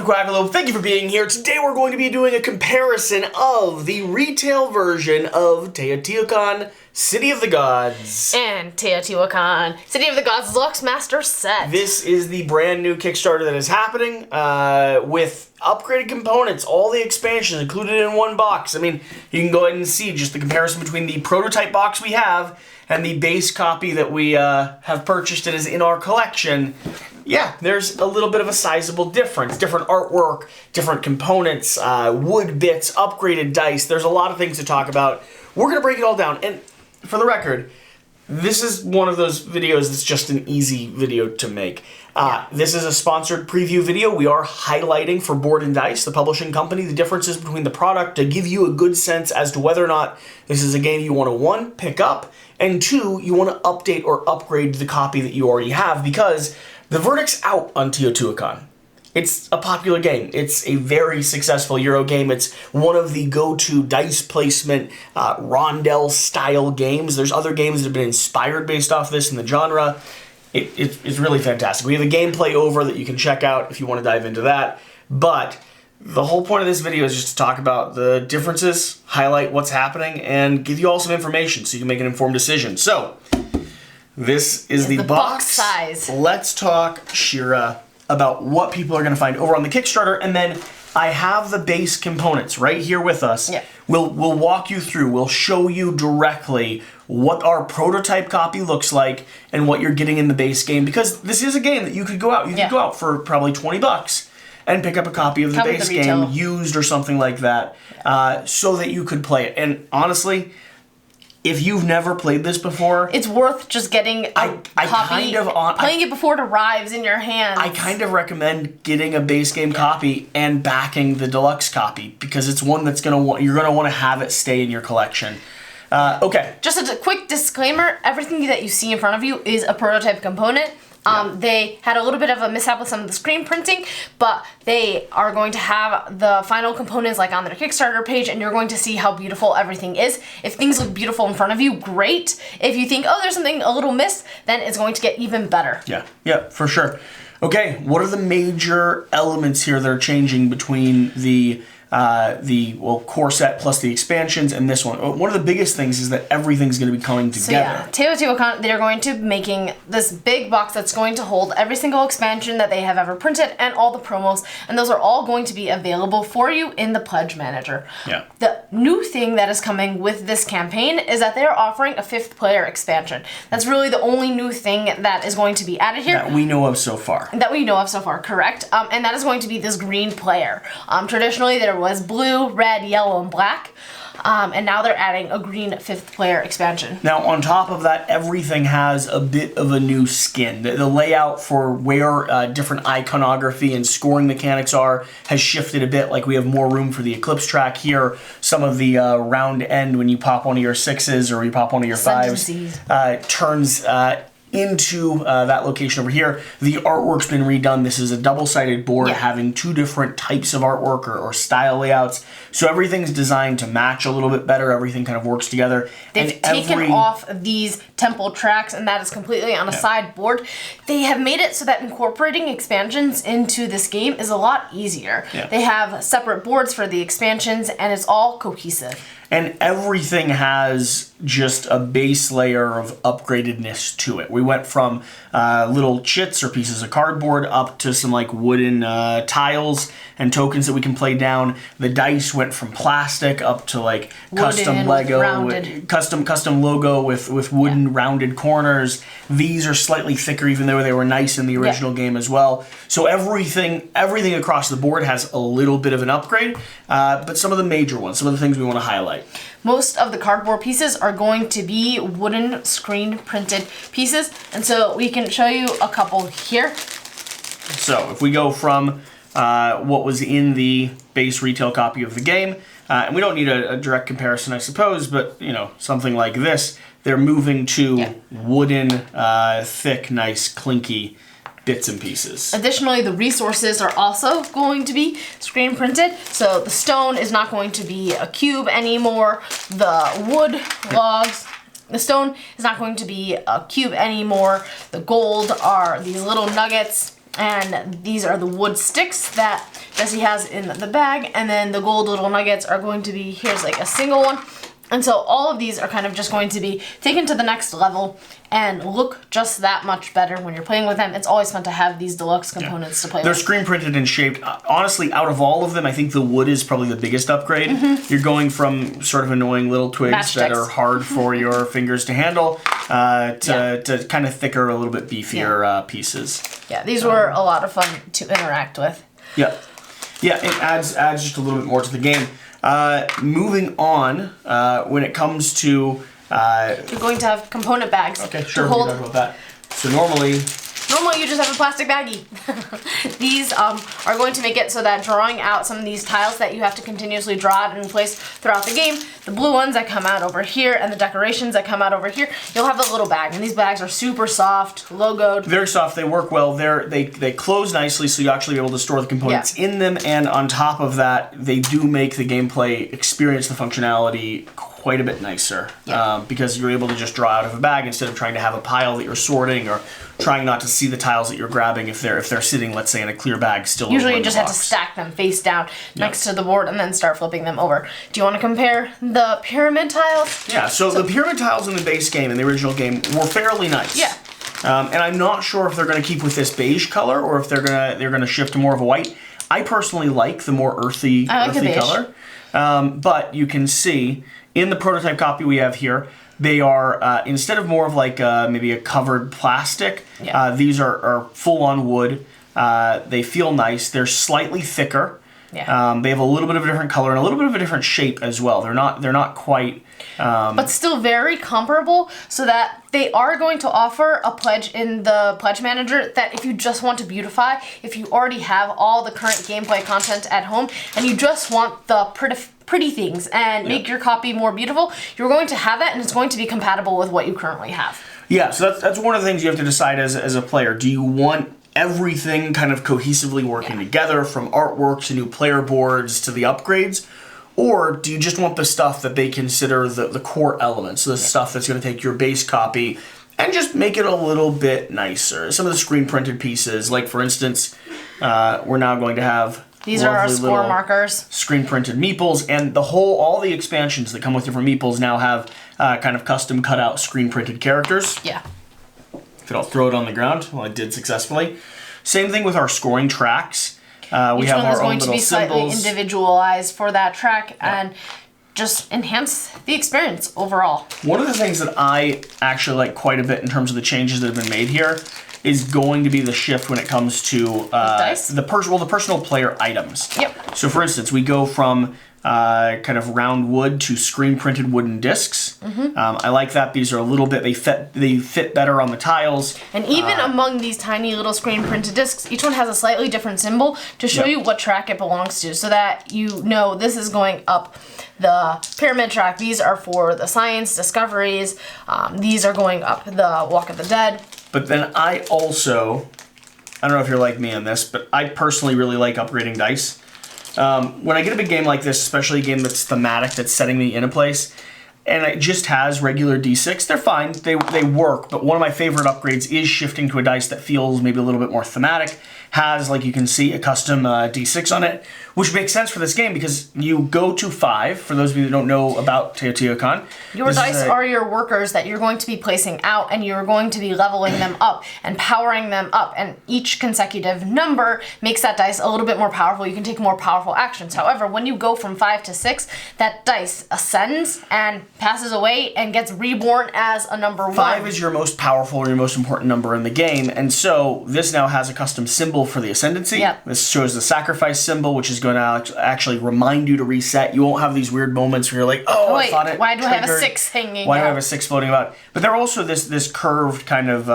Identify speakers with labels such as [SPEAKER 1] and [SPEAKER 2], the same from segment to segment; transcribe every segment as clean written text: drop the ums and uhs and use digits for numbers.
[SPEAKER 1] to Quackalope. Thank you for being here. Today we're going to be doing a comparison of the retail version of Teotihuacan City of the Gods
[SPEAKER 2] and Teotihuacan City of the Gods Deluxe Master Set.
[SPEAKER 1] This is the brand new Kickstarter that is happening with upgraded components, all the expansions included in one box. I mean, you can go ahead and see just the comparison between the prototype box we have and the base copy that we have purchased and is in our collection. Yeah, there's a little bit of a sizable difference. Different artwork, different components, wood bits, upgraded dice. There's a lot of things to talk about. We're going to break it all down. And for the record, this is one of those videos that's just an easy video to make. This is a sponsored preview video. We are highlighting for Board and Dice, the publishing company, the differences between the product to give you a good sense as to whether or not this is a game you want to, one, pick up, and two, you want to update or upgrade the copy that you already have, because the verdict's out on Teotihuacan. It's a popular game. It's a very successful Euro game. It's one of the go-to dice placement rondel-style games. There's other games that have been inspired based off this in the genre. It's really fantastic. We have a gameplay over that you can check out if you want to dive into that. But the whole point of this video is just to talk about the differences, highlight what's happening, and give you all some information so you can make an informed decision. So, this is the box
[SPEAKER 2] size.
[SPEAKER 1] Let's talk, Shira, about what people are going to find over on the Kickstarter, and then I have the base components right here with us.
[SPEAKER 2] Yeah.
[SPEAKER 1] We'll walk you through, we'll show you directly what our prototype copy looks like and what you're getting in the base game, because this is a game that you could go out. You could go out for probably $20 and pick up a copy of the base game, used or something like that, so that you could play it. And honestly, if you've never played this before,
[SPEAKER 2] it's worth just getting a copy, playing it before it arrives in your hands.
[SPEAKER 1] I kind of recommend getting a base game copy and backing the deluxe copy, because it's one that's you're gonna want to have it stay in your collection. Okay.
[SPEAKER 2] Just a quick disclaimer: everything that you see in front of you is a prototype component. They had a little bit of a mishap with some of the screen printing, but they are going to have the final components like on their Kickstarter page, and you're going to see how beautiful everything is. If things look beautiful in front of you, great. If you think, oh, there's something a little missed, then it's going to get even better.
[SPEAKER 1] Yeah, for sure. Okay, what are the major elements here that are changing between the core set plus the expansions and this one? One of the biggest things is that everything's going to be coming together.
[SPEAKER 2] So yeah, Teotihuacan, they're going to be making this big box that's going to hold every single expansion that they have ever printed and all the promos, and those are all going to be available for you in the Pledge Manager.
[SPEAKER 1] Yeah.
[SPEAKER 2] The new thing that is coming with this campaign is that they're offering a 5th player expansion. That's really the only new thing that is going to be added here.
[SPEAKER 1] That we know of so far.
[SPEAKER 2] Correct. And that is going to be this green player. Traditionally, there was blue, red, yellow, and black. And now they're adding a green 5th player expansion.
[SPEAKER 1] Now, on top of that, everything has a bit of a new skin. The layout for where different iconography and scoring mechanics are has shifted a bit. Like, we have more room for the Eclipse track here. Some of the round end, when you pop one of your 6s or you pop one of your 5s, turns into that location over here. The artwork's been redone. This is a double-sided board having 2 different types of artwork or style layouts. So everything's designed to match a little bit better. Everything kind of works together.
[SPEAKER 2] They've taken off these temple tracks, and that is completely on a sideboard. They have made it so that incorporating expansions into this game is a lot easier. They have separate boards for the expansions, and it's all cohesive.
[SPEAKER 1] And everything has just a base layer of upgradedness to it. We went from little chits or pieces of cardboard up to some like wooden tiles and tokens that we can play down. The dice went from plastic up to like custom Lego, custom logo with wooden rounded corners. These are slightly thicker, even though they were nice in the original game as well. So everything across the board has a little bit of an upgrade, but some of the major ones, some of the things we want to highlight.
[SPEAKER 2] Most of the cardboard pieces are going to be wooden screen printed pieces, and so we can show you a couple here.
[SPEAKER 1] So if we go from what was in the base retail copy of the game, and we don't need a direct comparison, I suppose, but you know, something like this, they're moving to wooden, thick, nice, clinky bits and pieces.
[SPEAKER 2] Additionally, the resources are also going to be screen printed. So the stone is not going to be a cube anymore. The wood logs, the stone is not going to be a cube anymore. The gold are these little nuggets. And these are the wood sticks that Jesse has in the bag. And then the gold little nuggets are going to be, here's like a single one. And so all of these are kind of just going to be taken to the next level and look just that much better when you're playing with them. It's always fun to have these deluxe components to play
[SPEAKER 1] They're
[SPEAKER 2] with.
[SPEAKER 1] They're screen printed and shaped. Honestly, out of all of them, I think the wood is probably the biggest upgrade. You're going from sort of annoying little twigs that are hard for your fingers to handle to kind of thicker, a little bit beefier pieces.
[SPEAKER 2] Yeah, these were a lot of fun to interact with.
[SPEAKER 1] Yeah. Yeah, it adds just a little bit more to the game. Moving on, when it comes to...
[SPEAKER 2] You're going to have component bags.
[SPEAKER 1] Okay, sure, we can talk about that. So normally
[SPEAKER 2] you just have a plastic baggie. These are going to make it so that drawing out some of these tiles that you have to continuously draw out and place throughout the game, the blue ones that come out over here and the decorations that come out over here, you'll have a little bag. And these bags are super soft, logoed.
[SPEAKER 1] Very soft, they work well. They close nicely, so you actually be able to store the components in them, and on top of that, they do make the gameplay experience, the functionality, quite a bit nicer. Because you're able to just draw out of a bag instead of trying to have a pile that you're sorting or trying not to see the tiles that you're grabbing if they're sitting, let's say, in a clear bag still.
[SPEAKER 2] Usually you just have to stack them face down next to the board and then start flipping them over. Do you want to compare the pyramid tiles?
[SPEAKER 1] Yeah, so the pyramid tiles in the base game, in the original game, were fairly nice.
[SPEAKER 2] Yeah.
[SPEAKER 1] And I'm not sure if they're going to keep with this beige color or if they're gonna shift to more of a white. I personally like the more earthy color. But you can see in the prototype copy we have here, they are, instead of more of like maybe a covered plastic, these are full-on wood. They feel nice. They're slightly thicker.
[SPEAKER 2] Yeah.
[SPEAKER 1] They have a little bit of a different color and a little bit of a different shape as well. They're not quite...
[SPEAKER 2] but still very comparable, so that they are going to offer a pledge in the pledge manager that if you just want to beautify, if you already have all the current gameplay content at home and you just want the pretty things and make your copy more beautiful, you're going to have that and it's going to be compatible with what you currently have.
[SPEAKER 1] Yeah, so that's one of the things you have to decide as a player. Do you want everything kind of cohesively working together, from artwork to new player boards to the upgrades? Or do you just want the stuff that they consider the core elements, the stuff that's going to take your base copy and just make it a little bit nicer? Some of the screen printed pieces, like for instance, we're now going to have
[SPEAKER 2] these are our score markers,
[SPEAKER 1] screen printed meeples, and all the expansions that come with different meeples now have kind of custom cut out screen printed characters.
[SPEAKER 2] Yeah.
[SPEAKER 1] If I'll throw it on the ground, well, I did successfully. Same thing with our scoring tracks. We
[SPEAKER 2] Each
[SPEAKER 1] have
[SPEAKER 2] one
[SPEAKER 1] our
[SPEAKER 2] is
[SPEAKER 1] own
[SPEAKER 2] going to
[SPEAKER 1] little
[SPEAKER 2] be slightly
[SPEAKER 1] symbols.
[SPEAKER 2] individualized for that track and just enhance the experience overall.
[SPEAKER 1] One of the things that I actually like quite a bit in terms of the changes that have been made here is going to be the shift when it comes to the personal player items.
[SPEAKER 2] Yep.
[SPEAKER 1] So for instance, we go from kind of round wood to screen printed wooden discs. I like that. These are a little bit, they fit better on the tiles.
[SPEAKER 2] And even among these tiny little screen printed discs, each one has a slightly different symbol to show you what track it belongs to, so that you know this is going up the pyramid track. These are for the science discoveries. These are going up the Walk of the Dead.
[SPEAKER 1] But then I don't know if you're like me on this, but I personally really like upgrading dice. When I get a big game like this, especially a game that's thematic, that's setting me in a place, and it just has regular D6, they're fine, they work, but one of my favorite upgrades is shifting to a dice that feels maybe a little bit more thematic, has, like you can see, a custom D6 on it, which makes sense for this game because you go to 5, for those of you that don't know about Teotihuacan.
[SPEAKER 2] Your dice are your workers that you're going to be placing out, and you're going to be leveling them up and powering them up, and each consecutive number makes that dice a little bit more powerful. You can take more powerful actions. However, when you go from 5 to 6, that dice ascends and passes away and gets reborn as a number 1.
[SPEAKER 1] 5 is your most powerful or your most important number in the game, and so this now has a custom symbol for the ascendancy.
[SPEAKER 2] Yep.
[SPEAKER 1] This shows the sacrifice symbol, which is going to actually remind you to reset. You won't have these weird moments where you're like, oh,
[SPEAKER 2] wait,
[SPEAKER 1] I thought it
[SPEAKER 2] why do I have a
[SPEAKER 1] triggered.
[SPEAKER 2] 6 hanging
[SPEAKER 1] Why do I
[SPEAKER 2] out?
[SPEAKER 1] have a 6 floating about? But they're also this curved kind of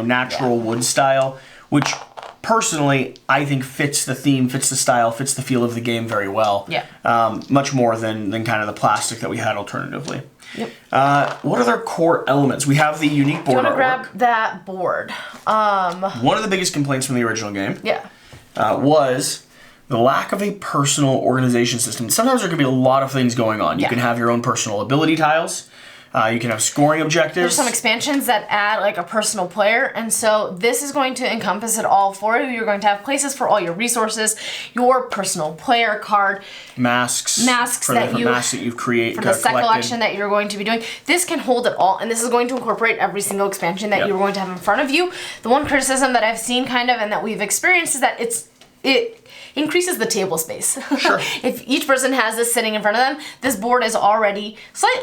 [SPEAKER 1] natural wood style, which personally I think fits the theme, fits the style, fits the feel of the game very well.
[SPEAKER 2] Yeah.
[SPEAKER 1] Much more than kind of the plastic that we had alternatively.
[SPEAKER 2] Yep.
[SPEAKER 1] What are their core elements? We have the unique board
[SPEAKER 2] You want to
[SPEAKER 1] artwork.
[SPEAKER 2] grab that board.
[SPEAKER 1] One of the biggest complaints from the original game was the lack of a personal organization system. Sometimes there can be a lot of things going on. You can have your own personal ability tiles. You can have scoring objectives.
[SPEAKER 2] There's some expansions that add like a personal player, and so this is going to encompass it all for you. You're going to have places for all your resources, your personal player card,
[SPEAKER 1] masks
[SPEAKER 2] for the different
[SPEAKER 1] masks that you've created
[SPEAKER 2] for the set collection that you're going to be doing. This can hold it all, and this is going to incorporate every single expansion that you're going to have in front of you. The one criticism that I've seen kind of and that we've experienced is that it increases the table space.
[SPEAKER 1] Sure.
[SPEAKER 2] If each person has this sitting in front of them, this board is already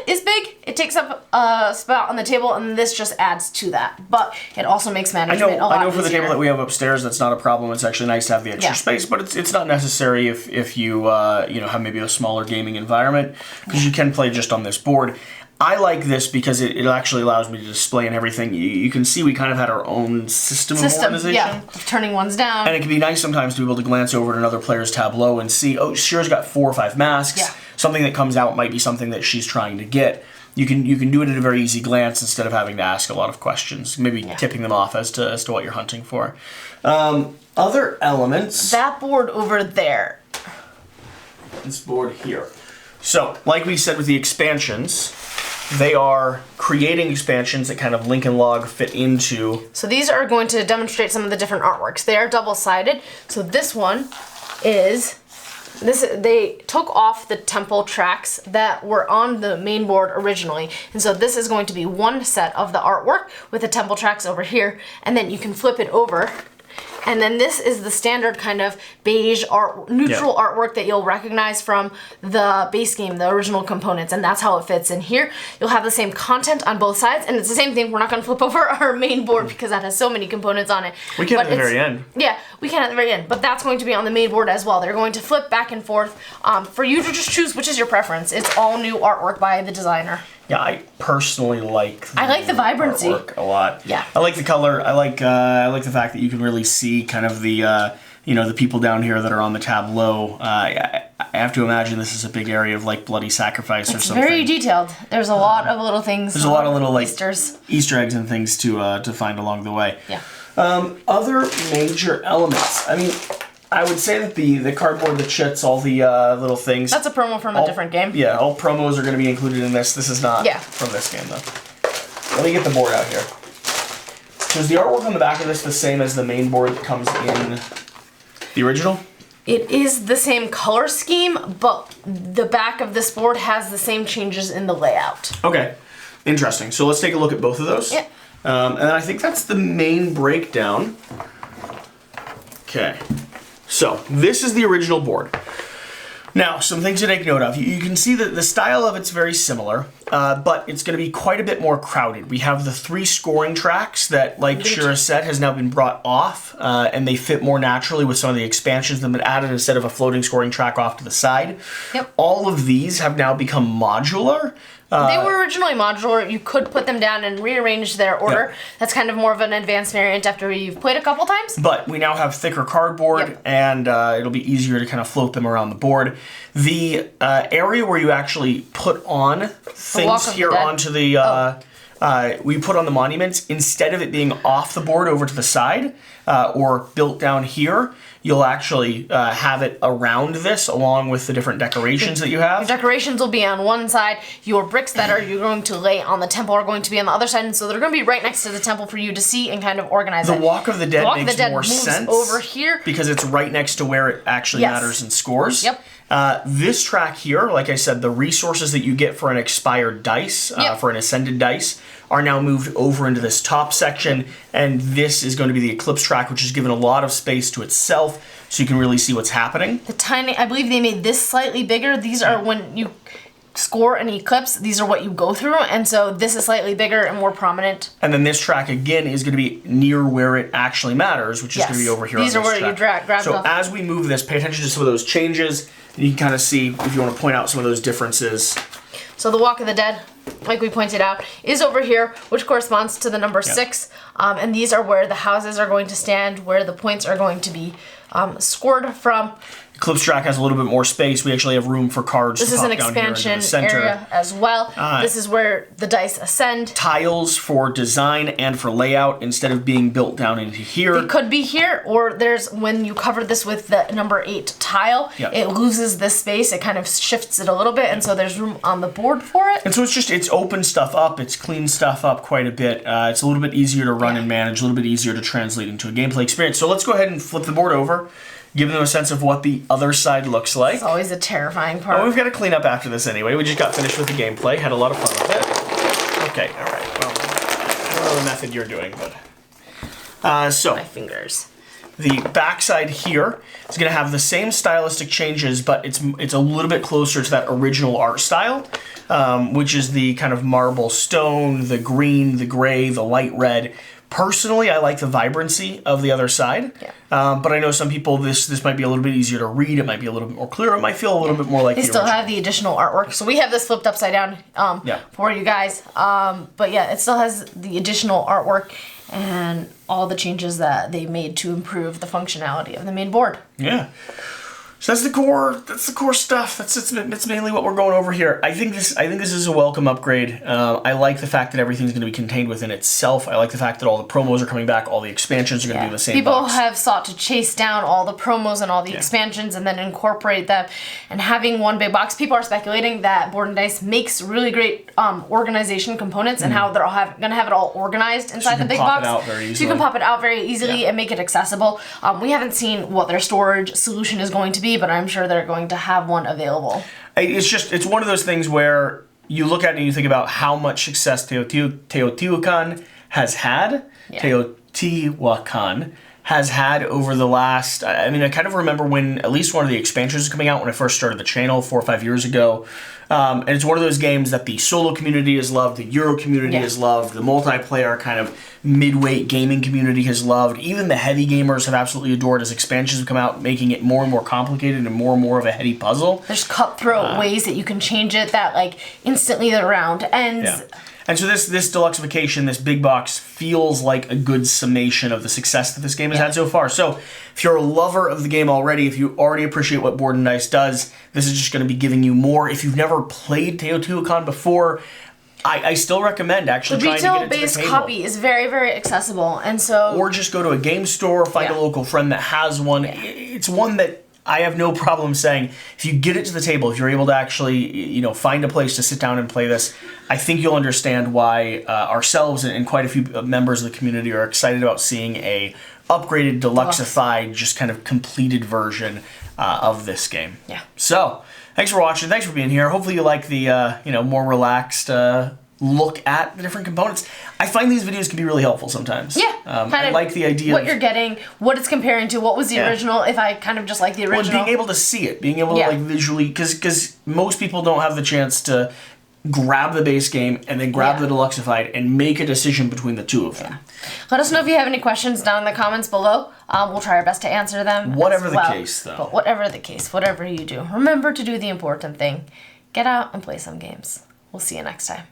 [SPEAKER 2] is big. It takes up a spot on the table, and this just adds to that. But it also makes management a lot
[SPEAKER 1] I know for the
[SPEAKER 2] easier.
[SPEAKER 1] table that we have upstairs, that's not a problem. It's actually nice to have the extra space, but it's not necessary if you have maybe a smaller gaming environment, because you can play just on this board. I like this because it actually allows me to display and everything. You can see we kind of had our own system of organization.
[SPEAKER 2] Yeah, turning ones down.
[SPEAKER 1] And it can be nice sometimes to be able to glance over at another player's tableau and see, oh, Shira's got 4 or 5 masks.
[SPEAKER 2] Yeah.
[SPEAKER 1] Something that comes out might be something that she's trying to get. You can do it at a very easy glance instead of having to ask a lot of questions, maybe tipping them off as to what you're hunting for. Other elements.
[SPEAKER 2] That board over there.
[SPEAKER 1] This board here. So, like we said with the expansions, they are creating expansions that kind of link and log fit into.
[SPEAKER 2] So these are going to demonstrate some of the different artworks. They are double-sided. So this one is they took off the temple tracks that were on the main board originally. And so this is going to be one set of the artwork with the temple tracks over here, and then you can flip it over. And then this is the standard kind of beige neutral artwork that you'll recognize from the base game, the original components, and that's how it fits in here. You'll have the same content on both sides, and it's the same thing. We're not going to flip over our main board because that has so many components on it.
[SPEAKER 1] We can at the very end.
[SPEAKER 2] Yeah, we can at the very end, but that's going to be on the main board as well. They're going to flip back and forth for you to just choose which is your preference. It's all new artwork by the designer.
[SPEAKER 1] Yeah, I personally like
[SPEAKER 2] the vibrancy
[SPEAKER 1] artwork a lot.
[SPEAKER 2] Yeah.
[SPEAKER 1] I like the color. I like the fact that you can really see kind of the the people down here that are on the tableau. I have to imagine this is a big area of like bloody sacrifice or something.
[SPEAKER 2] It's very detailed. There's a lot of little things.
[SPEAKER 1] There's a lot of little like
[SPEAKER 2] Easter
[SPEAKER 1] eggs and things to find along the way.
[SPEAKER 2] Yeah.
[SPEAKER 1] Other major elements. I mean, I would say that the cardboard, the chits, all the little things.
[SPEAKER 2] That's a promo from a different game.
[SPEAKER 1] Yeah, all promos are going to be included in this. This is not from this game, though. Let me get the board out here. So is the artwork on the back of this the same as the main board that comes in the original?
[SPEAKER 2] It is the same color scheme, but the back of this board has the same changes in the layout.
[SPEAKER 1] Okay, interesting. So let's take a look at both of those.
[SPEAKER 2] Yeah.
[SPEAKER 1] And I think that's the main breakdown. Okay. So, this is the original board. Now, some things to take note of. You can see that the style of it's very similar, but it's going to be quite a bit more crowded. We have the 3 scoring tracks that, like Shira said, has now been brought off, and they fit more naturally with some of the expansions that have been added instead of a floating scoring track off to the side.
[SPEAKER 2] Yep.
[SPEAKER 1] All of these have now become modular.
[SPEAKER 2] They were originally modular. You could put them down and rearrange their order.
[SPEAKER 1] Yep.
[SPEAKER 2] That's kind of more of an advanced variant after you've played a couple times.
[SPEAKER 1] But we now have thicker cardboard, and it'll be easier to kind of float them around the board. The area where you actually put on things here onto the... we put on the monuments, instead of it being off the board over to the side, or built down here, you'll actually have it around this along with the different decorations that you have.
[SPEAKER 2] Your decorations will be on one side. Your bricks that you're going to lay on the temple are going to be on the other side, and so they're going to be right next to the temple for you to see and kind of organize it.
[SPEAKER 1] The Walk of the Dead makes more sense
[SPEAKER 2] over here
[SPEAKER 1] because it's right next to where it actually matters in scores.
[SPEAKER 2] Yep.
[SPEAKER 1] This track here, like I said, the resources that you get for an expired dice, for an ascended dice, are now moved over into this top section, and this is going to be the Eclipse track, which is given a lot of space to itself, so you can really see what's happening.
[SPEAKER 2] I believe they made this slightly bigger. These are when you score an eclipse, these are what you go through, and so this is slightly bigger and more prominent.
[SPEAKER 1] And then this track, again, is going to be near where it actually matters, which is going to be over here on this track.
[SPEAKER 2] These are where you grab
[SPEAKER 1] So as we move this, pay attention to some of those changes, and you can kind of see if you want to point out some of those differences.
[SPEAKER 2] So the Walk of the Dead, like we pointed out, is over here, which corresponds to the number 6. And these are where the houses are going to stand, where the points are going to be scored from.
[SPEAKER 1] Eclipse track has a little bit more space. We actually have room for cards
[SPEAKER 2] This
[SPEAKER 1] to
[SPEAKER 2] is
[SPEAKER 1] pop
[SPEAKER 2] an
[SPEAKER 1] down here into
[SPEAKER 2] expansion
[SPEAKER 1] the center.
[SPEAKER 2] area as well. This is where the dice ascend.
[SPEAKER 1] Tiles for design and for layout instead of being built down into here.
[SPEAKER 2] It could be here, or there's when you cover this with the number 8 tile, it loses this space. It kind of shifts it a little bit, and so there's room on the board for it.
[SPEAKER 1] And so it's opened stuff up. It's cleaned stuff up quite a bit. It's a little bit easier to run and manage, a little bit easier to translate into a gameplay experience. So let's go ahead and flip the board over. Give them a sense of what the other side looks like.
[SPEAKER 2] It's always a terrifying part.
[SPEAKER 1] Oh, we've got to clean up after this anyway. We just got finished with the gameplay. Had a lot of fun with it. Okay, all right. Well, I don't know the method you're doing, but... so,
[SPEAKER 2] My fingers.
[SPEAKER 1] the backside here is going to have the same stylistic changes, but it's a little bit closer to that original art style, which is the kind of marble stone, the green, the gray, the light red. Personally, I like the vibrancy of the other side, but I know some people, this might be a little bit easier to read, it might be a little bit more clear, it might feel a little bit more like
[SPEAKER 2] They still have the additional artwork. So we have this flipped upside down for you guys. But yeah, it still has the additional artwork and all the changes that they made to improve the functionality of the main board.
[SPEAKER 1] Yeah. So that's the core stuff. That's mainly what we're going over here. I think this is a welcome upgrade. I like the fact that everything's going to be contained within itself. I like the fact that all the promos are coming back, all the expansions are going to be in the same
[SPEAKER 2] People
[SPEAKER 1] box.
[SPEAKER 2] have sought to chase down all the promos and all the expansions and then incorporate them. And having one big box, people are speculating that Board and Dice makes really great organization components and how they're all going to have it all organized inside the big box. So you can pop it out very easily and make it accessible. We haven't seen what their storage solution is going to be, but I'm sure they're going to have one available.
[SPEAKER 1] It's one of those things where you look at it and you think about how much success Teotihuacan has had. Teotihuacan has had over the last, I mean, I kind of remember when at least one of the expansions was coming out when I first started the channel 4 or 5 years ago. And it's one of those games that the solo community has loved, the Euro community has loved, the multiplayer kind of mid-weight gaming community has loved. Even the heavy gamers have absolutely adored as expansions have come out, making it more and more complicated and more of a heady puzzle.
[SPEAKER 2] There's cutthroat ways that you can change it that like instantly the round ends.
[SPEAKER 1] Yeah. And so this deluxeification, this big box, feels like a good summation of the success that this game has had so far. So if you're a lover of the game already, if you already appreciate what Board and Dice does, this is just going to be giving you more. If you've never played Teotihuacan before, I still recommend actually trying to get it to the table.
[SPEAKER 2] The retail-based copy is very, very accessible, and so...
[SPEAKER 1] Or just go to a game store, find a local friend that has one. It's one that I have no problem saying, if you get it to the table, if you're able to actually, find a place to sit down and play this, I think you'll understand why ourselves and quite a few members of the community are excited about seeing a upgraded, deluxeified, just kind of completed version of this game. Yeah. So, thanks for watching. Thanks for being here. Hopefully you like the, more relaxed look at the different components. I find these videos can be really helpful sometimes. Yeah. I like the idea
[SPEAKER 2] what you're getting, what it's comparing to, what was the original, if I kind of just like the original.
[SPEAKER 1] Well, being able to see it, being able to like visually, because most people don't have the chance to grab the base game and then grab the deluxeified and make a decision between the two of them.
[SPEAKER 2] Let us know if you have any questions down in the comments below. We'll try our best to answer them.
[SPEAKER 1] Whatever the case, though.
[SPEAKER 2] But whatever the case, whatever you do, remember to do the important thing. Get out and play some games. We'll see you next time.